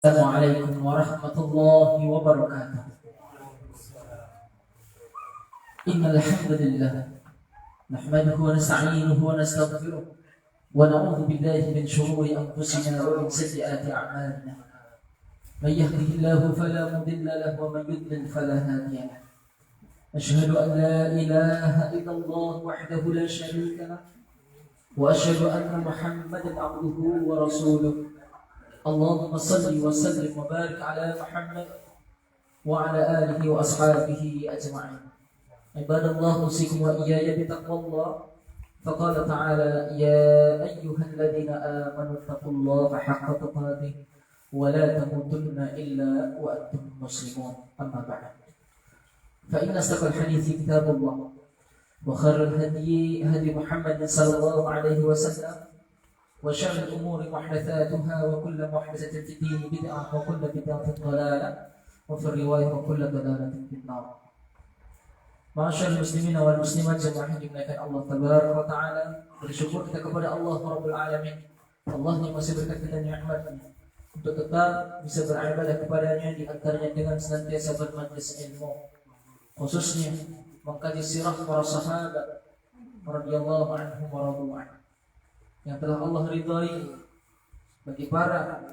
السلام عليكم ورحمة الله وبركاته. إن الحمد لله نحمده ونستعينه ونستغفره ونعوذ بالله من شرور أنفسنا ومن سيئات أعمالنا. من يهده الله فلا مضل له ومن يضلل فلا هادي له. أشهد أن لا إله إلا الله وحده لا شريك له وأشهد أن محمدا عبده ورسوله. اللهم صل وسلم وبارك على محمد وعلى آله وأصحابه أجمعين. عباد الله أوصيكم وإياي بتقوى الله. فقال تعالى: يا أيها الذين آمنوا اتقوا الله حق تقاته ولا تموتن إلا وأنتم مسلمون. أما بعد، فإن أصدق الحديث كتاب الله وخير الهدي هدي محمد صلى الله عليه وسلم وشر الأمور محدثاتها وكل محدثة في الدين بدعة وكل بدعة ضلالة وفي الرواية وكل ضلالة في النار. Ma'asyiral muslimin wal muslimat jemaah yang dimuliakan Allah Tabaraka wa Ta'ala, bersyukur kita kepada Allah Rabbul Alamin. Allah yang masih berkat kita nikmat-Nya untuk tetap bisa beribadah kepada-Nya, di antaranya dengan senantiasa bermajlis ilmu, khususnya mengkaji sirah para sahabat radhiyallahu anhum wa radu anhum yang telah Allah ridhai, bagi para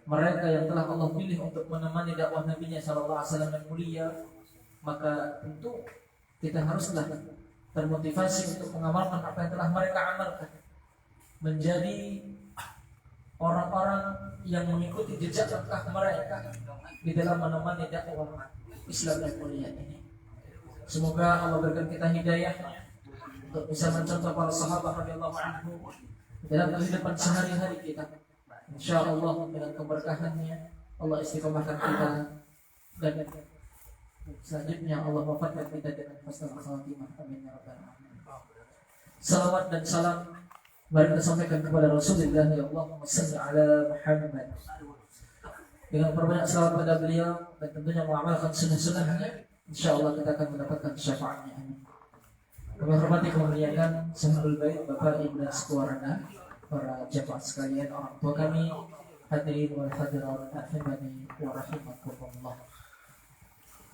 mereka yang telah Allah pilih untuk menemani dakwah Nabi-Nya sallallahu alaihi wasallam yang mulia. Maka tentu kita haruslah termotivasi untuk mengamalkan apa yang telah mereka amalkan, menjadi orang-orang yang mengikuti jejak langkah mereka di dalam menemani dakwah Islam yang mulia ini. Semoga Allah berikan kita hidayah untuk bisa mencontoh para sahabat radhiyallahu anhum dalam kehidupan sehari-hari kita. InsyaAllah dengan keberkahannya Allah istiqomahkan kita, dan selanjutnya Allah wafatkan kita dengan husnul khatimah. Amin ya rabbal alamin. Salawat dan salam mari kita sampaikan kepada Rasulullah, ya Allahumma shalli ala Muhammad. Dengan perbanyak salawat pada beliau dan tentunya mengamalkan sunnah-sunnahnya, insyaallah kita akan mendapatkan syafaatnya. Amin. Kami hormati kemuliaan Sahabul Bait, Bapak Ibu dan sekeluarga, para jemaah sekalian, orang tua kami, hadirin wal hadirat rahimani wa rahimakumullah.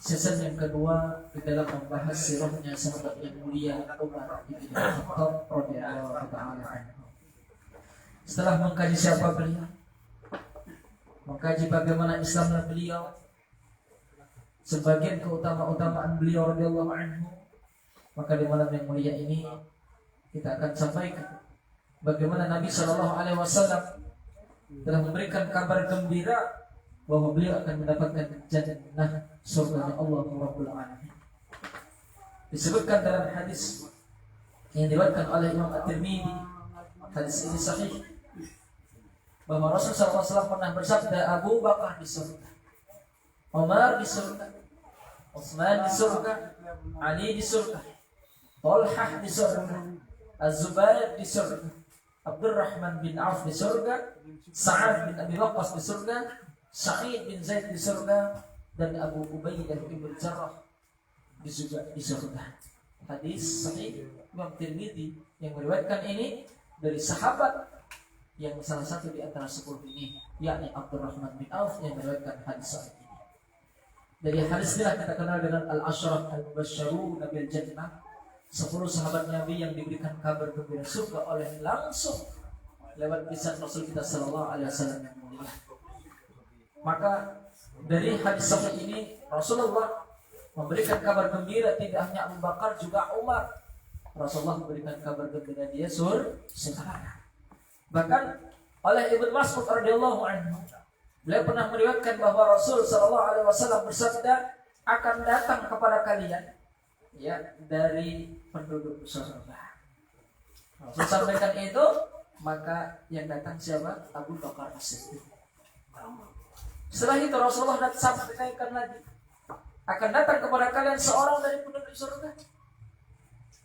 Season yang kedua di dalam membahas sirahnya sahabat yang mulia Umar bin Khattab radhiyallahu ta'ala anhu. Setelah mengkaji siapa beliau, mengkaji bagaimana Islamnya beliau, sebagian keutamaan beliau radhiyallahu anhu, maka di malam yang mulia ini kita akan sampaikan bagaimana Nabi Shallallahu Alaihi Wasallam telah memberikan kabar gembira bahwa beliau akan mendapatkan jannah surga Allah Rabbul Alamin. Disebutkan dalam hadis yang diriwayatkan oleh Imam At-Tirmidzi, hadis ini sahih, bahwa Rasulullah SAW pernah bersabda, Abu Bakar di surga, Umar di surga, Utsman di surga, Ali di surga, Talhah di surga, Az-Zubair di surga, Abdurrahman bin Auf di surga, Sa'ad bin Abi Waqqas di surga, Sa'id bin Zaid di surga, dan Abu Ubaidah bin Jarrah di surga. Hadis sahih Imam Tirmidzi yang meriwayatkan ini dari sahabat yang salah satu di antara 10 ini, yakni Abdurrahman bin Auf yang meriwayatkan hadis sahih ini. Dari hadis inilah kita kenal dengan Al-Ashraf Al-Mubasysyarun bil Jannah, 10 sahabat Nabi yang diberikan kabar gembira surga oleh langsung lewat lisan Rasul kita sallallahu alaihi wasallam yang mulia. Maka dari hadis sahih ini Rasulullah memberikan kabar gembira tidak hanya Abu Bakar, juga Umar. Rasulullah memberikan kabar gembira dia surga. Bahkan oleh Ibnu Mas'ud radhiyallahu anhu, beliau pernah meriwayatkan bahwa Rasul sallallahu alaihi wasallam bersabda, akan datang kepada kalian ya dari penduduk surga. Rasul sampaikan itu, maka yang datang siapa? Abu Bakar As-Siddiq. Setelah itu Rasulullah sampaikan lagi, akan datang kepada kalian seorang dari penduduk surga.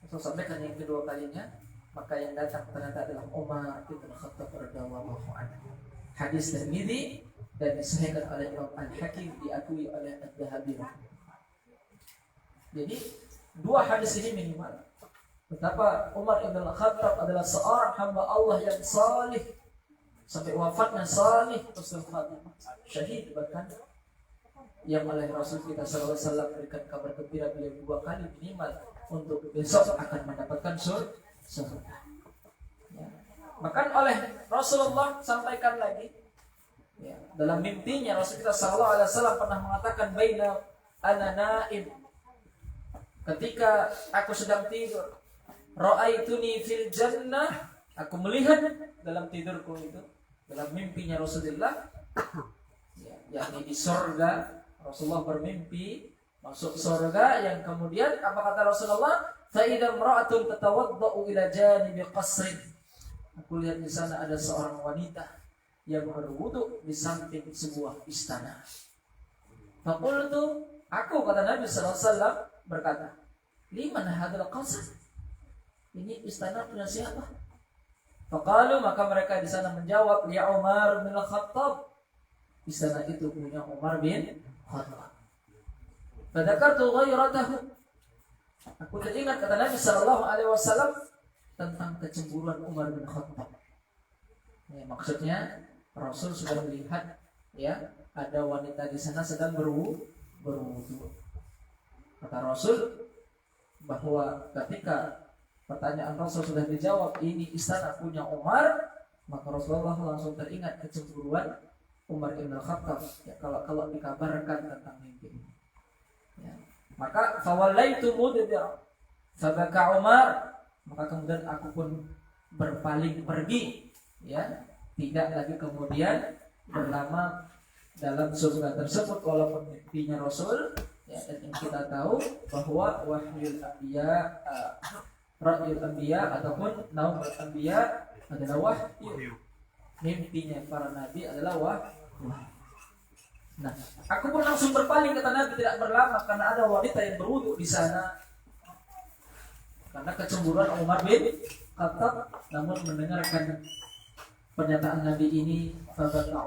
Rasul sampaikan yang kedua kalinya, maka yang datang ternyata adalah Umar bin Khattab radhiyallahu anhu. Hadis Tirmidzi dan disahihkan oleh Imam Al-Hakim, diakui oleh Adz-Dzahabi. Jadi dua hadis ini minimal betapa Umar bin Khattab adalah seorang hamba Allah yang salih, sampai wafatnya salih husnul khatimah, syahid bahkan, yang oleh Rasul kita sallallahu alaihi wasallam berikan kabar gembira beliau 2 kali minimal untuk besok akan mendapatkan surga. Ya. Bahkan oleh Rasulullah sampaikan lagi, ya, dalam mimpinya Rasul kita sallallahu alaihi wasallam pernah mengatakan baina ana naim, ketika aku sedang tidur, ra'aituni fil jannah, aku melihat dalam tidurku itu, dalam mimpinya Rasulullah, ya, yakni di surga. Rasulullah bermimpi masuk surga, yang kemudian apa kata Rasulullah? Fa idza imra'atun tatawaddau ila janibi qasrin. Aku lihat di sana ada seorang wanita yang berwudu di samping sebuah istana. Faqultu, aku kata Nabi sallallahu alaihi wasallam berkata, liman hadzal qasr? Ini istana punya siapa? Faqalu, maka mereka di sana menjawab, li Umar bin Khattab. Istana itu punya Umar bin Khattab. Fadzakartu ghairatahu. Aku teringat kata Nabi sallallahu alaihi wasallam tentang kecemburuan Umar bin Khattab. Ya, maksudnya Rasul sudah melihat, ya, ada wanita di sana sedang berwudu. Kata Rasul bahwa ketika pertanyaan Rasul sudah dijawab, ini istana punya Umar, maka Rasulullah langsung teringat kecemburuan Umar bin Khattab, ya, kalau dikabarkan tentang mimpi. Ya. Maka fawallaitu mudbir fabaka Umar, maka kemudian aku pun berpaling pergi, ya, tidak lagi kemudian berlama dalam surga tersebut, walaupun mimpinya Rasul, ya, dan yang kita tahu bahwa wahyul anbiya, ra'yul anbiya ataupun naumul anbiya adalah wahyu. Mimpinya para nabi adalah wahyu. Nah, aku pun langsung berpaling kata Nabi, tidak berlama, karena ada wanita yang berwudu di sana. Karena kecemburuan Umar bin Khattab, namun mendengarkan pernyataan Nabi ini, fabaka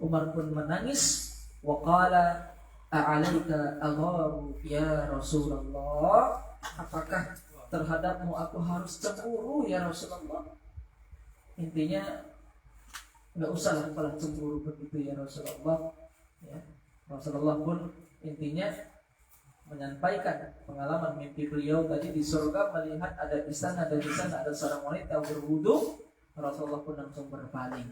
Umar pun menangis. Wa qala a'alaika agharu ya Rasulullah, apakah terhadapmu aku harus cemburu ya Rasulullah? Intinya nggak usah lah cemburu begitu ya Rasulullah. Ya. Rasulullah pun intinya menyampaikan pengalaman mimpi beliau tadi di surga, melihat ada istana dan di sana ada seorang wanita berwudu. Rasulullah pun langsung berpaling.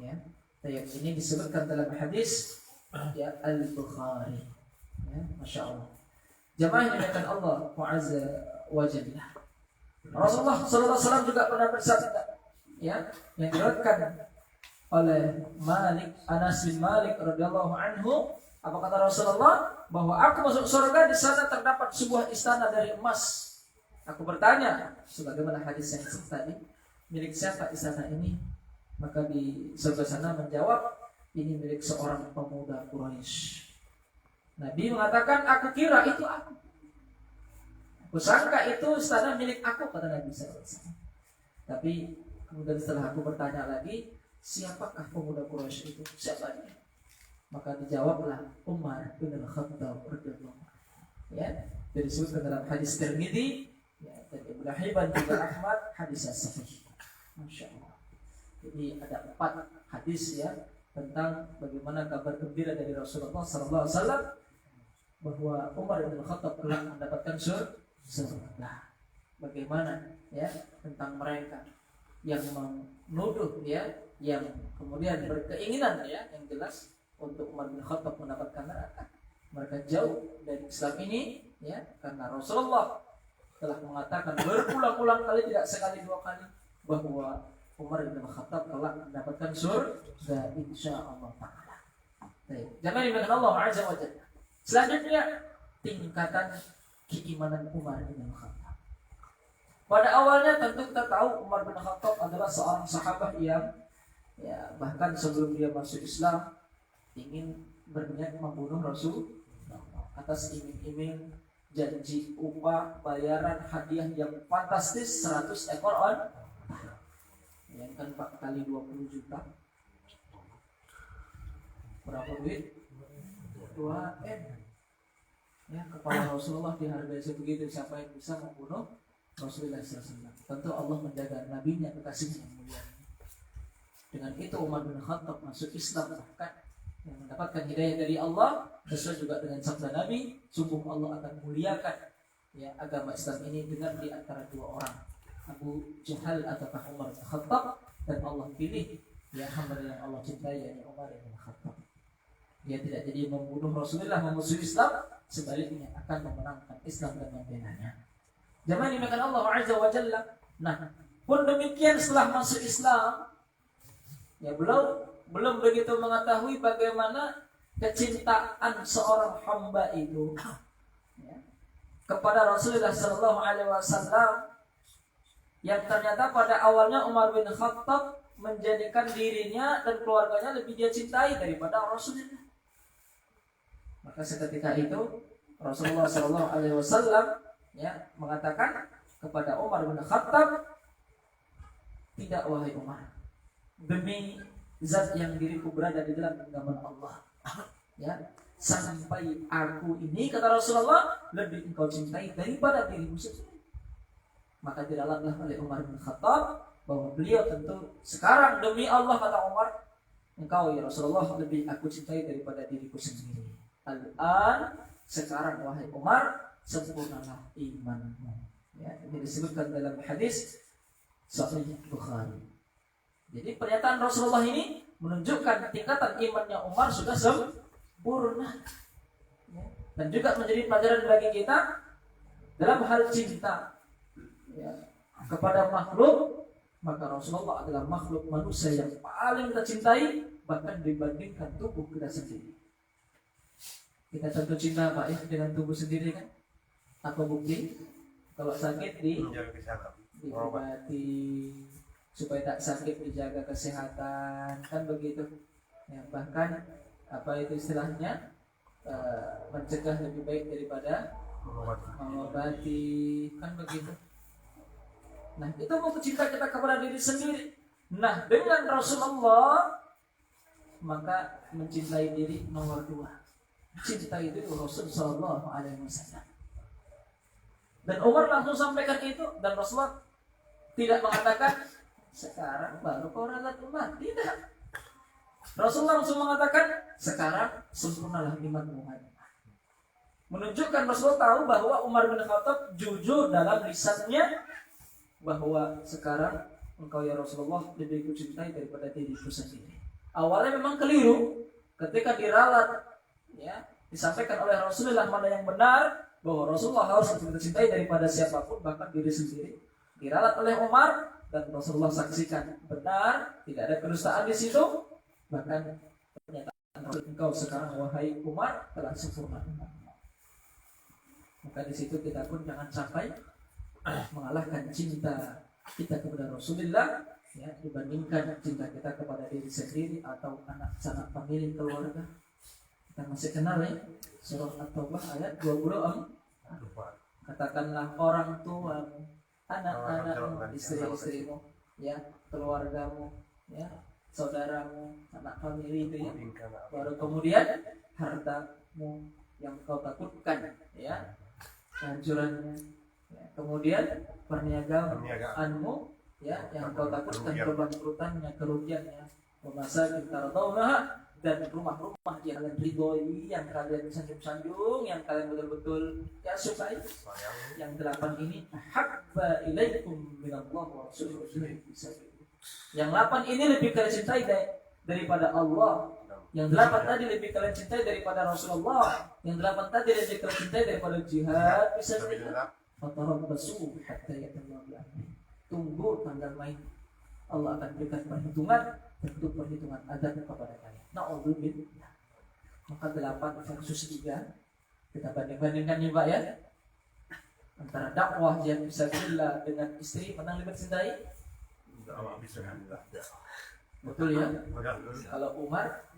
Ya, ayat ini disebutkan dalam hadis, ya, Al-Bukhari. Ya, masya Allah. Jamaah yang dimuliakan Allah Azza wa Jalla. Rasulullah sallallahu alaihi wasallam juga pernah bersabda, ya, yang diriwayatkan oleh Anas bin Malik radhiyallahu anhu, apa kata Rasulullah? Bahwa aku masuk surga, di sana terdapat sebuah istana dari emas. Aku bertanya, sebagaimana hadis yang tadi, milik siapa istana ini? Maka di surga sana menjawab, ini milik seorang pemuda Quraisy. Nabi mengatakan, aku kira itu aku. Aku sangka itu istana milik aku, kata Nabi SAW. Tapi kemudian setelah aku bertanya lagi, siapakah pemuda Quraisy itu? Siapa dia? Maka dijawablah Umar bin Khattab radhiyallahu anhu. Ya, disebutkan dalam hadis Tirmidzi, ya, dan Ibnu Hibban juga Ahmad, hadis sahih. Masya Allah. Jadi ada 4 hadis, ya, tentang bagaimana kabar gembira dari Rasulullah sallallahu alaihi wasallam bahwa Umar bin Khattab telah mendapatkan surga. Bagaimana, ya, tentang mereka yang menuduh, ya, yang kemudian berkeinginan, ya, yang jelas untuk Umar bin Khattab mendapatkan neraka. Mereka jauh dari Islam ini, ya, karena Rasulullah telah mengatakan berulang-ulang kali, tidak sekali 2 kali, bahwa Umar bin Khattab telah mendapatkan surga insyaallah taala. Baik, jangan dimakan Allah Azza wa Jalla. Selanjutnya tingkatan keimanan Umar bin Khattab. Pada awalnya tentu kita tahu Umar bin Khattab adalah seorang sahabat yang, ya, bahkan sebelum dia masuk Islam ingin berniat membunuh Rasul atas iming-iming janji upah bayaran hadiah yang fantastis 100 ekor on. Yang kan 4 kali 20 juta. Berapa duit? 2 M. Ya, kepala Rasulullah dihargai sebegitu, siapa yang bisa membunuh Rasulullah SAW? Tentu Allah menjaga nabinya, kekasihnya yang mulia. Dengan itu Umar bin Khattab masuk Islam, bahkan yang mendapatkan hidayah dari Allah sesuai juga dengan sabda Nabi, sungguh Allah akan muliakan ya agama Islam ini dengan di antara dua orang, Abu Jahal ataukah Umar bin Khattab, dan Allah pilih ya hamba yang Allah cintai, yakni Umar bin Khattab. Dia tidak jadi membunuh Rasulullah, memusuhi Islam, sebaliknya akan memenangkan Islam dan membelanya. Jamaah dimakan Allah Azza wa Jalla. Nah, pun demikian setelah masuk Islam, ya belum begitu mengetahui bagaimana kecintaan seorang hamba itu ya, kepada Rasulullah Sallallahu Alaihi Wasallam, yang ternyata pada awalnya Umar bin Khattab menjadikan dirinya dan keluarganya lebih dia cintai daripada Rasulullah. Maka seketika itu Rasulullah Sallallahu Alaihi Wasallam ya mengatakan kepada Umar bin Khattab, tidak wahai Umar, demi zat yang diriku berada di dalam genggaman Allah, ya sampai aku ini, kata Rasulullah, lebih engkau cintai daripada dirimu sendiri. Maka diralahlah oleh Umar bin Khattab bahwa beliau tentu sekarang demi Allah, kata Umar, engkau ya Rasulullah lebih aku cintai daripada diriku sendiri. Al-an, sekarang wahai Umar, sempurnalah imanmu. Ya, ini disebutkan dalam hadis Sahih Bukhari. Jadi pernyataan Rasulullah ini menunjukkan tingkatan imannya Umar sudah sempurna. Ya, dan juga menjadi pelajaran bagi kita dalam hal cinta ya, kepada makhluk. Maka Rasulullah adalah makhluk manusia yang paling kita cintai, bahkan dibandingkan tubuh kita sendiri. Kita tentu cinta Pak ya dengan tubuh sendiri kan? Apa bukti? Kalau sakit diobati, supaya tak sakit dijaga kesehatan, kan begitu. Ya, bahkan apa itu istilahnya, mencegah lebih baik daripada mengobati, kan begitu. Nah, itu mau cinta kita kepada diri sendiri. Nah, dengan Rasulullah, maka mencintai diri nomor 2. Cintai diri Rasul Sallallahu Alaihi Wasallam. Dan Umar langsung sampaikan itu, dan Rasulullah tidak mengatakan sekarang baru kau ralat umat. Tidak. Rasulullah langsung mengatakan sekarang sempurnalah imanmu. Menunjukkan Rasulullah tahu bahwa Umar bin Khattab jujur dalam lisannya bahwa sekarang engkau ya Rasulullah lebih ku cintai daripada diriku sendiri. Awalnya memang keliru ketika diralat ya, disampaikan oleh Rasulullah mana yang benar, bahwa Rasulullah harus lebih mencintai daripada siapapun, bahkan diri sendiri. Diralat oleh Umar dan Rasulullah saksikan benar, tidak ada kedustaan di situ. Bahkan pernyataan engkau sekarang wahai Umar telah sempurna. Maka di situ kita pun jangan sampai mengalahkan cinta kita kepada Rasulullah ya, dibandingkan cinta kita kepada diri sendiri atau anak sanak famili keluarga. Kita masih kenal ya surah At-Taubah ayat 24. Katakanlah orang tuamu, anak-anakmu, istri-istrimu, ya, keluargamu, ya, saudaramu, anak famili itu ya. Baru kemudian hartamu yang kau takutkan, ya, kehancurannya. Ya, kemudian perniagaanmu, ya, yang kau takutkan kebangkrutannya, kerugiannya. Masa kita tahu dan rumah-rumah yang kalian ridhoi, yang kalian sanjung-sanjung, yang kalian betul-betul ya sukai. Yang 8 ini habba ilaikum minallah wa rasulihi. Yang 8 ini lebih kalian cintai daripada Allah. Yang 8 tadi lebih kalian cintai daripada Rasulullah. Yang 8 tadi lebih kalian cintai daripada jihad fisabilillah. Fatarabbasu hatta yatallahi bi'amri. Tunggu tanggal main. Allah akan berikan perhitungan, tentu perhitungan adab kepada kalian. Na'udzubillah. Maka 8 versus 3 kita banding-bandingkan nih Pak ya, antara dakwah yang bisa bila dengan istri mana lebih cintai? Betul ya. Kalau Umar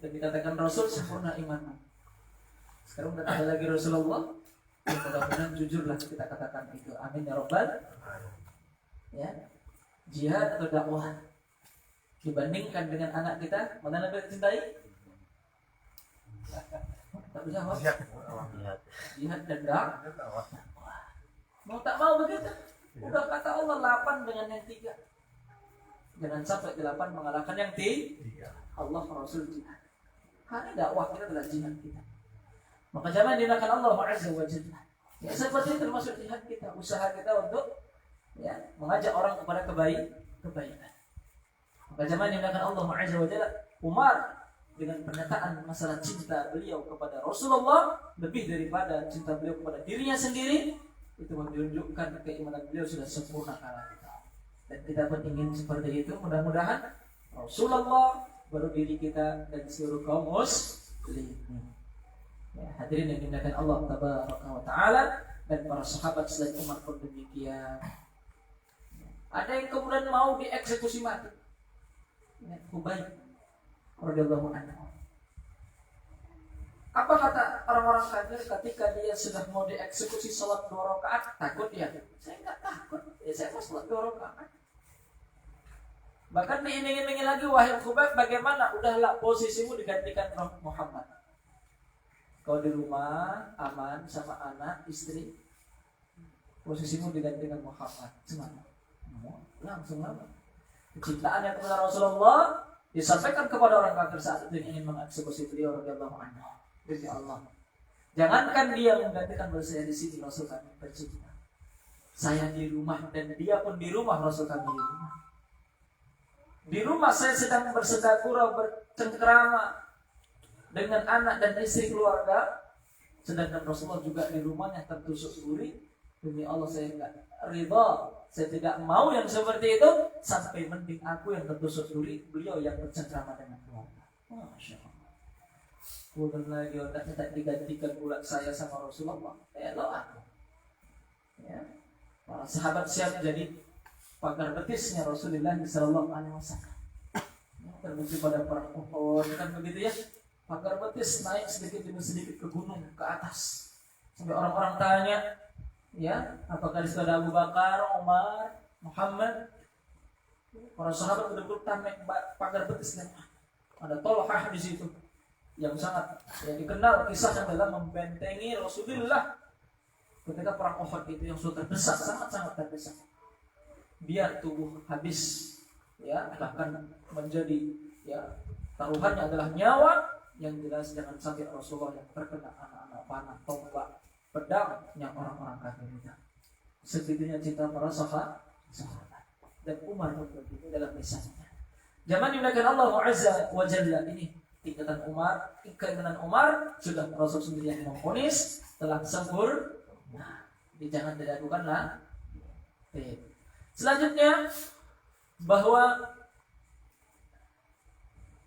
dan dikatakan Rasul sempurna imanmu. Sekarang udah ada lagi Rasulullah. Ya, mudah-mudahan jujurlah kita katakan itu. Amin ya Rabbal. Ya. Jihad atau dakwah dibandingkan dengan anak kita, mana lebih dicintai? Tak bisa jawab. Jihad dan dakwah. Mau tak mau begitu. Udah kata Allah 8 dengan yang 3. Jangan sampai 8 mengalahkan yang 3. Allah Rasul jihad. Karena dakwah kita adalah jihad kita. Maka jangan dinakan Allah Azza wa Jalla. Ya, seperti itu termasuk jihad kita, usaha kita untuk ya mengajak orang kepada kebaikan. Maka jangan dinakan Allah Azza wa Jalla. Umar dengan pernyataan masalah cinta beliau kepada Rasulullah lebih daripada cinta beliau kepada dirinya sendiri, itu menunjukkan keimanan beliau sudah sempurna kala kita. Dan kita pun ingin seperti itu. Mudah-mudahan Rasulullah baru diri kita dan seluruh kaum muslimin. Ya, hadirin yang dimuliakan Allah Tabaraka wa Ta'ala, dan para sahabat selain Umar pun demikian. Ada yang kemudian mau dieksekusi mati. Ya, Hubayb radhiyallahu anhu. Apa kata orang-orang kafir ketika dia sudah mau dieksekusi salat 2 rakaat? Takut dia? Saya enggak takut. Ya, saya mau salat 2 rakaat. Bahkan diiming-imingi lagi, wahai Hubayb, bagaimana? Udahlah, posisimu digantikan Muhammad. Kau di rumah aman sama anak, istri, posisimu digantikan Muhammad. Semangat. Langsung lama. Kecintaan yang kepada Rasulullah disampaikan kepada orang kafir saat itu yang ingin mengeksekusi beliau radhiyallahu anhu. Demi Allah, jangankan dia menggantikan saya di sini, Rasul kami bercinta. Saya di rumah dan dia pun di rumah, Rasul kami di rumah. Di rumah saya sedang bersedekah, bercengkrama dengan anak dan istri keluarga, sedangkan Rasulullah juga di rumahnya tertusuk duri. Demi Allah, saya enggak ridha, saya tidak mau yang seperti itu. Sampai mending aku yang tertusuk duri, beliau yang bercengkrama dengan keluarga. Masya Allah. Bukan lagi otaknya tak digantikan pula saya sama Rasulullah. Elok aku. Ya. Para sahabat siap jadi pagar betisnya Rasulullah Sallallahu Alaihi Wasallam. Terbukti pada perang Uhud kan begitu ya. Pagar betis naik sedikit demi sedikit ke gunung, ke atas. Sampai orang-orang tanya, ya, apakah di situ ada Abu Bakar, Umar, Muhammad? Para sahabat betul-betul naik pagar betis dan ada Tolhah di situ, yang sangat yang dikenal kisahnya adalah membentengi Rasulullah ketika perang Uhud itu, yang sudah terdesak, sangat-sangat terdesak. Biar tubuh habis, ya, bahkan menjadi, ya, taruhannya adalah nyawa. Yang jelas jangan sampai Rasulullah yang terkena anak-anak panah, tombak, pedang yang orang-orang kafir itu. Segitunya cinta para sahabat. Dan Umar pun begitu dalam kisahnya. Zaman dimuliakan Allah Azza wa Jalla ini, tingkatan Umar, keimanan Umar sudah Rasul sendiri yang memvonis telah sempurna. Nah, jangan diragukanlah. Selanjutnya, bahwa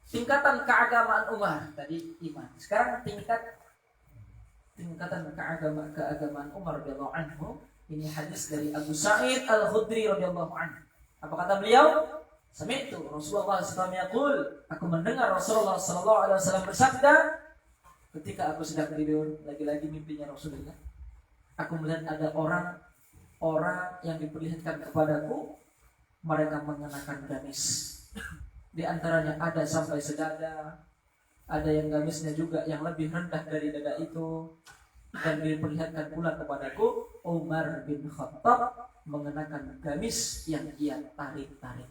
tingkatan keagamaan Umar tadi iman. Sekarang tingkatan keagamaan Umar radhiyallahu anhu. Ini hadis dari Abu Sa'id Al-Khudri radhiyallahu anhu. Apa kata beliau? Sami'tu Rasulullah sallallahu alaihi wasallam, aku mendengar Rasulullah sallallahu alaihi wasallam bersabda ketika aku sedang tidur, lagi-lagi mimpinya Rasulullah. Aku melihat ada orang yang diperlihatkan kepadaku, mereka mengenakan gamis. Di antaranya ada sampai sedada, ada yang gamisnya juga yang lebih rendah dari dada itu, dan diperlihatkan pula kepadaku Umar bin Khattab mengenakan gamis yang ia tarik-tarik.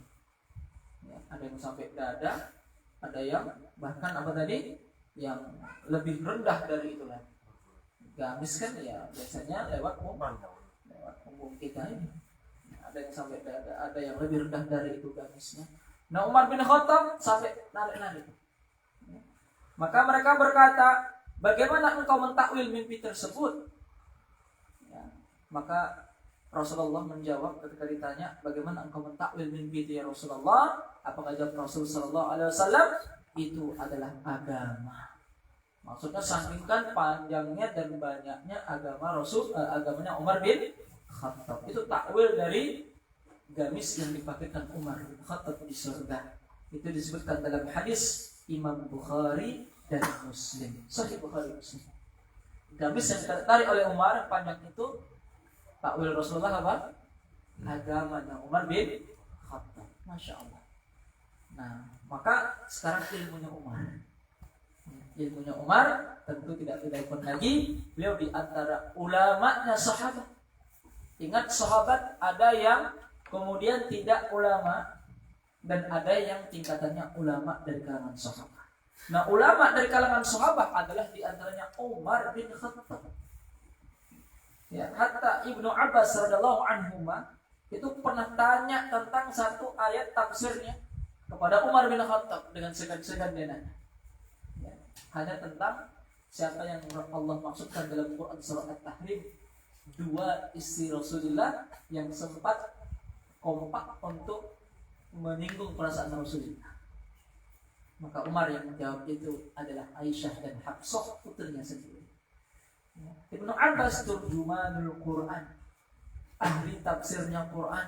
Ya, ada yang sampai dada, ada yang bahkan apa tadi, yang lebih rendah dari itu lah. Gamis kan ya biasanya lewat punggung kita ini. Ada yang sampai dada, ada yang lebih rendah dari itu gamisnya. Nah, Umar bin Khattab sampai narik-narik. Maka mereka berkata, bagaimana engkau mentakwil mimpi tersebut? Ya, maka Rasulullah menjawab ketika ditanya, bagaimana engkau mentakwil mimpi itu ya Rasulullah? Apakah jawab Rasul sallallahu alaihi wasallam? Itu adalah agama. Maksudnya sangkingkan panjangnya dan banyaknya agamanya Umar bin Khattab. Itu takwil dari gamis yang dipakaikan Umar bin Khattab di surga. Itu disebutkan dalam hadis Imam Bukhari dan Muslim. Sahih Bukhari Muslim. Gamis yang ditarik oleh Umar panjang itu takwil Rasulullah apa? Agamanya Umar bin Khattab. Masya Allah. Nah, maka sekarang ilmunya Umar. Ilmunya Umar tentu tidak pun lagi. Beliau di antara ulamanya sahabat. Ingat sahabat ada yang kemudian tidak ulama dan ada yang tingkatannya ulama dari kalangan sahabat. Nah, ulama dari kalangan sahabat adalah diantaranya Umar bin Khattab. Ya, hatta Ibnu Abbas radhiyallahu anhuma itu pernah tanya tentang satu ayat tafsirnya kepada Umar bin Khattab dengan segan-segan dia nanya. Ya, hanya tentang siapa yang Allah maksudkan dalam Quran surah At-Tahrim, dua istri Rasulullah yang sempat kompak untuk menyinggung perasaan Rasulullah. Maka Umar yang menjawab itu adalah Aisyah dan Hafsah putrinya sendiri. Ibnu Abbas turjumanul Quran, ahli tafsirnya Quran,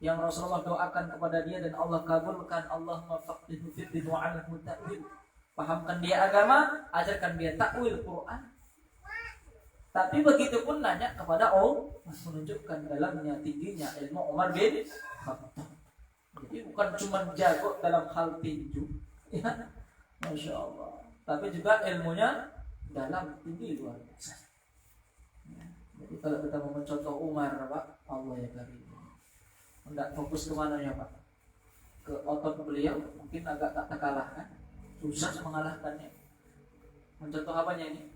yang Rasulullah doakan kepada dia dan Allah kabulkan. Allahumma faqihhu fid din wa 'allimhu ta'wil. Pahamkan dia agama, ajarkan dia takwil Quran. Tapi begitu pun nanya kepada Allah, menunjukkan dalamnya tingginya ilmu Umar bin Khattab. Jadi bukan cuma jago dalam hal tinju, ya, Masya Allah, tapi juga ilmunya dalam tinggi luar biasa. Jadi kalau kita mau mencontoh Umar, Pak, Allah ya karim, tidak fokus kemana ya Pak? Ke otot beliau mungkin agak tak terkalahkan, susah mengalahkannya. Mencontoh apanya ini?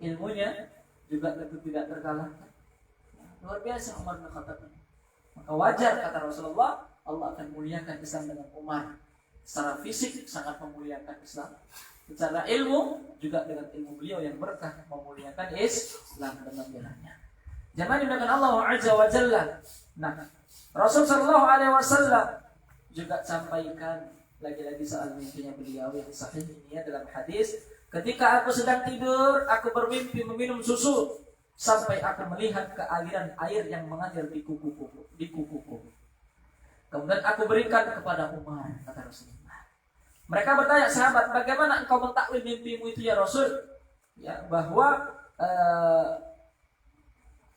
Ilmunya juga tidak terkalahkan. Luar biasa Umar bin Khattab. Maka wajar kata Rasulullah, Allah akan muliakan Islam dengan Umar. Secara fisik sangat memuliakan Islam. Secara ilmu juga dengan ilmu beliau yang berkah memuliakan Islam dan membelanya. Jamaah dimuliakan Allah Azza wa Jalla. Nah, Rasul sallallahu alaihi wasallam juga sampaikan lagi-lagi soal mimpinya beliau yang sahih ini ya dalam hadis, ketika aku sedang tidur, aku bermimpi meminum susu sampai aku melihat ke aliran air yang mengalir di kukuku. Kemudian aku berikan kepada Umar, kata Rasulullah. Mereka bertanya, sahabat, bagaimana engkau mentakwil mimpimu itu ya Rasul? Ya, bahwa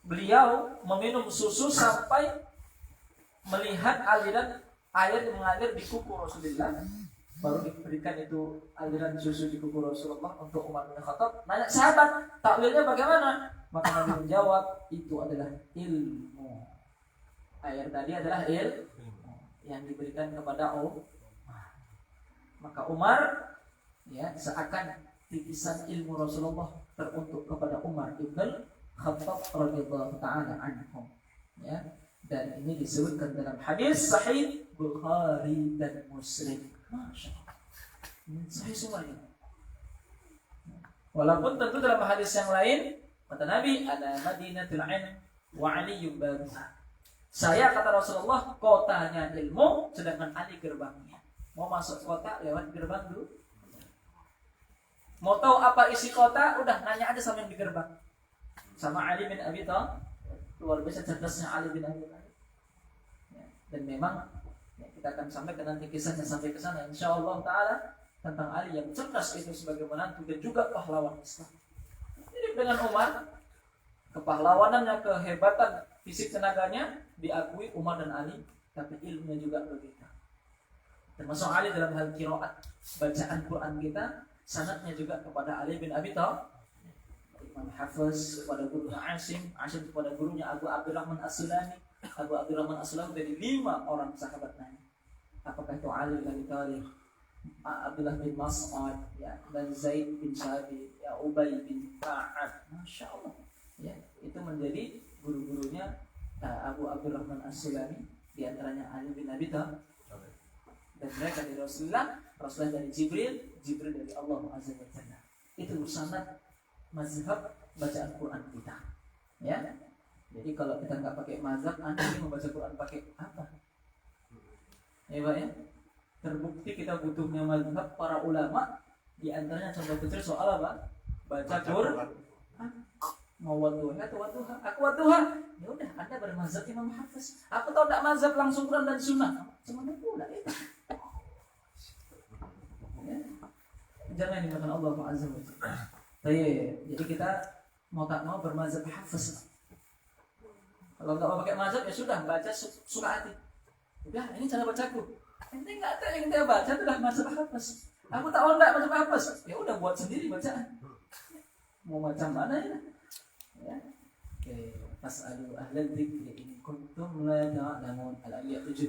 beliau meminum susu sampai melihat aliran air yang mengalir di kuku Rasulullah. Baru diberikan itu aliran susu di kuku Rasulullah untuk Umar bin Khattab. Nanya sahabat, takwilnya bagaimana? Maka Nabi menjawab, itu adalah ilmu. Air tadi adalah ilmu yang diberikan kepada Umar. Maka Umar, ya, seakan titisan ilmu Rasulullah teruntuk kepada Umar ibn Khattab radhiyallahu taala anhu. Ya, dan ini disebutkan dalam hadis sahih Bukhari dan Muslim. Masya Allah, sahih semuanya. Walaupun tentu dalam hadis yang lain kata Nabi, ada Madinatul Ilm wa Aliyyun babuha. Saya, kata Rasulullah, kotanya ilmu, sedangkan Ali gerbangnya. Mau masuk kota lewat gerbang dulu. Mau tahu apa isi kota, udah nanya aja sama yang di gerbang. Sama Ali bin Abi Thalib. Luar biasa cerdasnya Ali bin Abi Thalib. Ya, dan memang ya, kita akan sampai ke nanti kisahnya sampai ke sana insyaallah taala tentang Ali yang cerdas itu sebagai menantu dan juga pahlawan Islam. Jadi dengan Umar, kepahlawanannya, kehebatan fisik tenaganya diakui Umar dan Ali, tapi ilmunya juga begitu. Termasuk Ali dalam hal qiraat, bacaan Quran kita, sanadnya juga kepada Ali bin Abi Thalib. Imam Hafiz kepada gurunya Asim kepada gurunya Abu Abdurrahman As-Sulami. Abu Abdurrahman As-Sulami dari 5 orang sahabat Nabi. Apakah itu Ali bin Abi Thalib, Abdullah bin Mas'ud, ya, dan Zaid bin Sabit, ya, Ubay bin Ka'ab. Masya Allah, ya, itu menjadi guru-gurunya Abu Abdurrahman As-Sulami, diantaranya Ali bin Abi Thalib. Dan mereka dari Rasulullah dari Jibril dari Allah Azza wa Jalla. Itu sanad mazhab bacaan Quran kita. Ya. Jadi kalau kita nggak pakai mazhab, Anda ini membaca Quran pakai apa? Ya, Pak, ya. Terbukti kita butuhnya mazhab para ulama. Di antaranya contoh kecil soal apa? Baca Quran. Mau waduha atau waduha? Aku waduha. Ya udah, Anda bermazhab Imam Hafiz. Aku tahu tak mazhab langsung Quran dan Sunnah. Cuma pula itu. Ya. Jangan dimakan Allah Azza wa Jalla. Jadi kita mau tak mau bermazhab Hafiz. Kalau nggak mau pakai mazhab ya sudah, baca suka hati. Udah, ini cara bacaku. Ini nggak ada yang dia baca itu dah mazhab Hafiz. Aku tahu nggak mazhab Hafiz. Ya udah, buat sendiri bacaan. Mau macam mana ya? Ya. Oke, fas'alu ahlal dzikri in kuntum la ta'lamun. Al-ayat 7.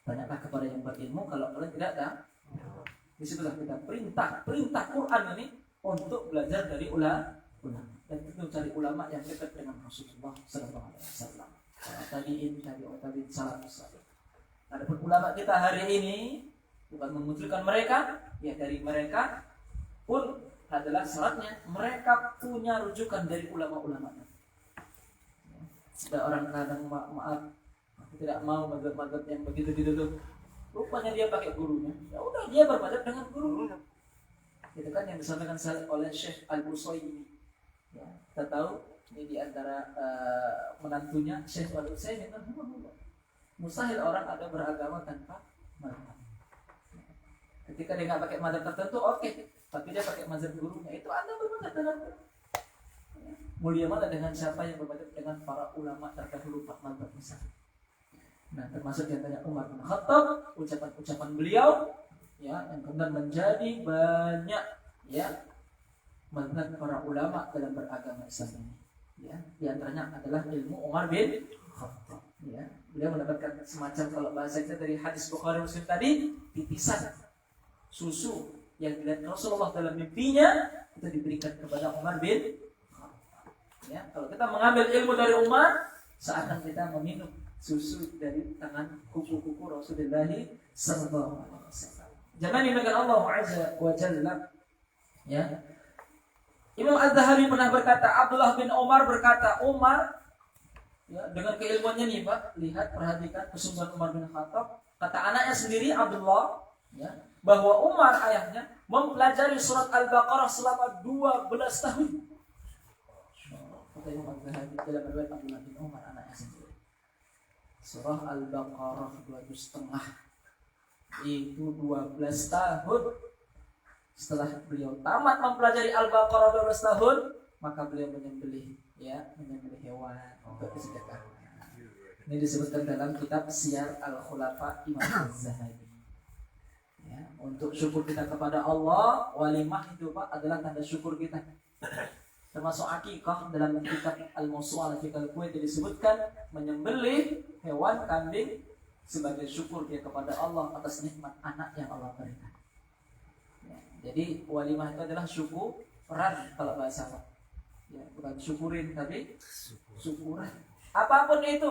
Banyaklah kepada yang berilmu. Kalau kalian tidak ada, disitulah kita perintah Quran ini untuk belajar dari ulama dan tentu cari ulama yang dekat dengan Rasulullah Sallallahu Alaihi Wasallam. Tabiin, salafus saleh. Adapun ulama kita hari ini bukan memunculkan mereka, ya dari mereka pun adalah syaratnya mereka punya rujukan dari ulama-ulama. Ada orang kadang maaf tidak mau mazhab yang begitu tuh. Rupanya dia pakai gurunya. Ya udah dia bermadzhab dengan gurunya. Itu kan yang disampaikan oleh Syekh Al-Busairi. Ya, kita tahu ini di antara menantunya Syekh Al-Busairi. Mustahil orang ada beragama tanpa mazhab. Ketika dia nggak pakai mazhab tertentu, oke. Tapi dia pakai mazhab gurunya. Itu Anda bermadzhab dengan mulia mana dengan siapa yang bermadzhab dengan para ulama terdahulu Pak mazhab misalnya. Nah, termasuk yang tanya Umar bin Khattab, ucapan beliau ya yang kemudian menjadi banyak ya mazhab para ulama dalam beragama Islam ini. Ya, di antaranya adalah ilmu Umar bin Khattab. Ya, beliau mendapatkan semacam kalau bahasa kita dari hadis Bukhari Muslim tadi, titisan susu yang dilihat Rasulullah dalam mimpinya itu diberikan kepada Umar bin Khattab. Ya, kalau kita mengambil ilmu dari Umar, seakan kita meminum susu dari tangan kuku-kuku Rasulullah Sallallahu Alaihi Wasallam. Jangan dimakan Allah Azza wa Jalla. Ya. Imam Az-Zahabi pernah berkata, Abdullah bin Umar berkata, Umar ya, dengan keilmuannya nih Pak, lihat perhatikan kesungguhan Umar bin Khattab. Kata anaknya sendiri Abdullah, ya, bahwa Umar ayahnya mempelajari surat Al-Baqarah selama 12 tahun. Kata Imam Az-Zahabi dalam riwayat Abdullah bin Umar anaknya sendiri. Surah Al-Baqarah 2,5 itu 12 tahun. Setelah beliau tamat mempelajari Al-Baqarah 12 tahun, maka beliau menyembelih hewan untuk kesedekah. Ini disebutkan dalam kitab Siyar Al-Khulafa Imam Az-Zahabi. Ya, untuk syukur kita kepada Allah, walimah itu Pak adalah tanda syukur kita. Termasuk akikah dalam kitab Al-Mawsu'ah fi Al-Kuwait disebutkan menyembelih hewan kambing sebagai syukur dia kepada Allah atas nikmat anak yang Allah berikan. Ya, jadi walimah itu adalah syukuran kalau bahasa Arab. Ya, bukan syukurin tapi syukuran. Apapun itu,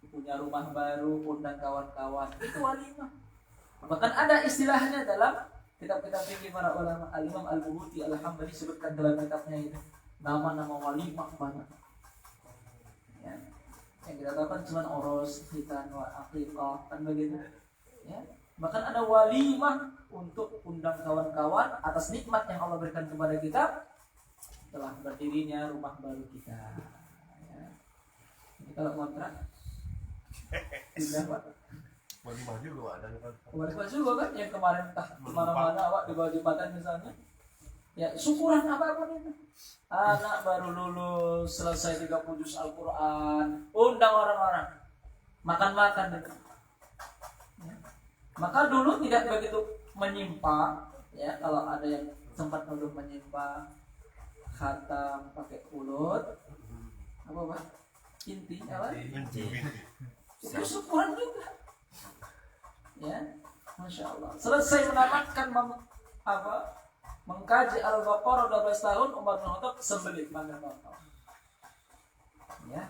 punya rumah baru, undang kawan-kawan, itu walimah. Bahkan ada istilahnya dalam kitab-kitab fikih para ulama. Al-Imam Al-Buhuti Al-Hambali sebutkan dalam kitabnya itu nama-nama walimah banyak. Ya. Yang kita tahu kan cuma oros, khitan, aqiqah, kan begitu. Ya. Bahkan ada walimah untuk undang kawan-kawan atas nikmat yang Allah berikan kepada kita setelah berdirinya rumah baru kita. Ya. Ini kalau kontrak tidak Pak. Walimah juga ada kan? Walimah juga kan yang kemarin kemana-mana awak di bawah jembatan misalnya. Ya syukuran apapun itu. Anak baru lulus, selesai 30 juz Al-Quran, undang orang-orang makan-makan gitu. Ya. Maka dulu tidak begitu menyimpan, ya kalau ada yang sempat dulu menyimpan khatam pakai kulut, apa Pak? Inti apa? Itu syukuran juga. Ya, Masya Allah. Selesai menamatkan mengkaji Al-Baqarah 12 tahun, Umar bin Khattab sembelih pada Baqarah. Ya,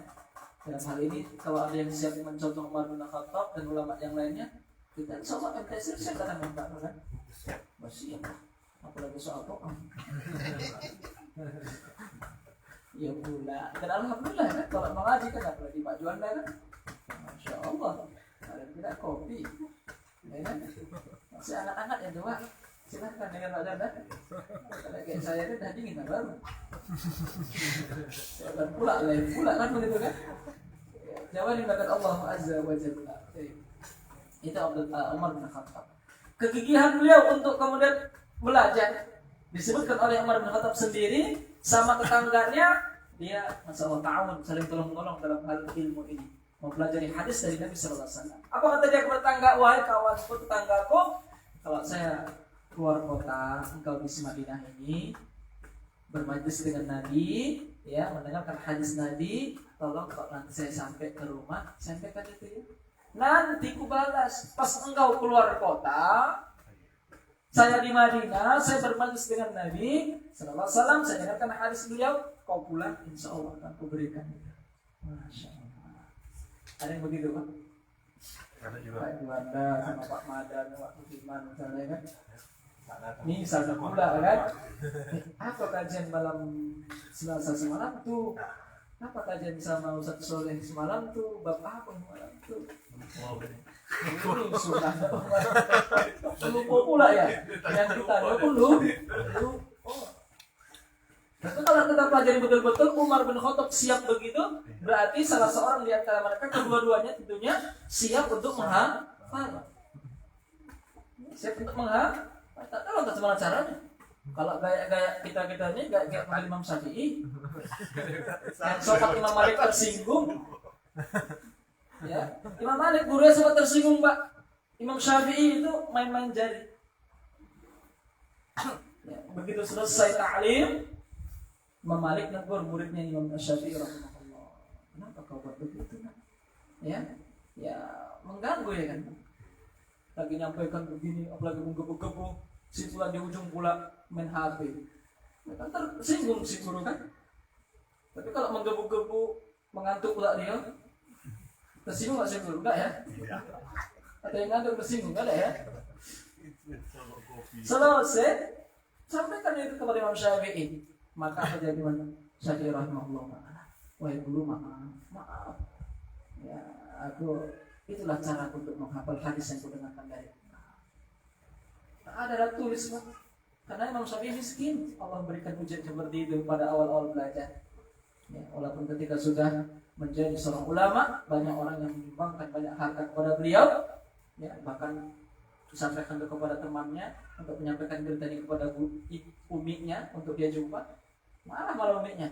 dalam hal ini kalau ada yang siap mencontoh Umar bin Khattab dan ulama yang lainnya, kita insyaAllah MTC saya akan minta kan? Masih ya, apalagi soal Quran. Ya pula, dan alhamdulillah kan kalau mengaji kan apalagi Pak Juanda kan, Masya Allah, ada tidak kopi, ya kan? Masih anak-anak yang tua. Silahkan dengan Pak Juanda. Kalau kayak saya itu dah dingin kan baru. Dan pula kan begitu kan? Jawab dimakan Allah Azza wa Jalla. Itu Umar bin Khattab. Kegigihan beliau untuk kemudian belajar disebutkan oleh Umar bin Khattab sendiri sama tetangganya, dia masalah ta'awun, saling tolong-menolong dalam hal ilmu ini, mempelajari hadis dari Nabi sallallahu alaihi wasallam. Apa kata dia kepada tetangga? Wahai kawanku, tetanggaku, kalau saya keluar kota, engkau di Madinah ini bermajlis dengan Nabi, ya, mendengarkan hadis Nabi, tolong kalau nanti saya sampai ke rumah, sampaikan itu ya. nanti kubalas. Pas engkau keluar kota, saya di Madinah, saya bermajlis dengan Nabi sallallahu alaihi wasallam, saya dengarkan hadis beliau, kau pulang insya Allah akan kuberikan. Masya Allah. Ada yang begitu Pak? Ada juga. Pak Juanda sama Pak Madan, Pak Musiman misalnya kan? Ini misalnya pula kan? Apa kajian malam Selasa semalam tuh? Apa kajian sama Ustaz Soleh semalam tuh? Bab apa semalam tuh? Ini sudah lupa pula ya. Yang kita perlu. Oh. Tapi kalau kita pelajari betul-betul Umar bin Khattab siap begitu, berarti salah seorang di antara mereka kedua-duanya tentunya siap untuk menghafal. Siap untuk menghafal. Tak tahu bagaimana caranya. Kalau gaya-gaya kita ini gaya Imam Syafi'i, yang sobat Imam Malik tersinggung. Ya, Imam Malik gurunya sempat tersinggung Pak. Imam Syafi'i itu main-main jari. Ya, begitu selesai ta'lim, Imam Malik negur muridnya Imam Syafi'i rahimahullah. Kenapa kau buat begitu? Ya, mengganggu ya kan. Lagi nyampaikan begini, apalagi menggebu-gebu, si pula di ujung pula main HP. Ya kan tersinggung si guru kan. Tapi kalau menggebu-gebu, mengantuk pula dia, tersinggung nggak sih guru? Enggak ya? Ada yang ngantuk tersinggung, enggak ada ya? Selesai, sampaikan itu kepada Imam Syafi'i. Maka apa jadi Imam Syafi'i rahimahullah ta'ala? Wahai guru, maaf. Ya, itulah cara untuk menghafal hadis yang kudengarkan dari ada tulis Pak. Karena Imam Syafi'i miskin, Allah berikan ujian seperti itu pada awal-awal belajar. Ya, walaupun ketika sudah menjadi seorang ulama, banyak orang yang menyumbangkan banyak harta kepada beliau, ya, bahkan disampaikan kepada temannya untuk menyampaikan berita ini kepada uminya untuk dia jumpa. Malah uminya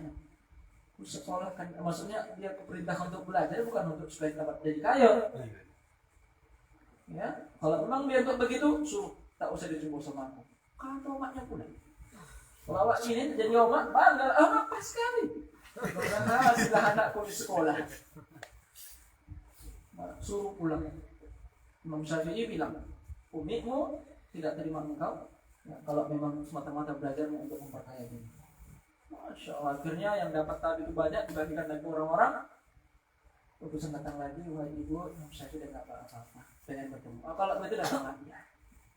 sekolah kan, maksudnya dia keperintah untuk belajar bukan untuk supaya dapat jadi kaya. Ya, kalau memang dia untuk begitu, suruh tak usah dijumpa sama aku. Kalau omaknya pula. Kalau awak ini jadi omak, bangga, apa sekali. Karena sudah anakku di sekolah. Suruh pulang. Imam Syafi'i bilang, umimu tidak terima engkau. Ya, kalau memang semata-mata belajar untuk memperkaya diri. Masya Allah, akhirnya yang dapat tadi itu banyak dibandingkan dengan orang-orang. Utusan datang lagi, wahai ibu, saya sudah tidak apa-apa, pengen bertemu. Kalau begitu datang lagi.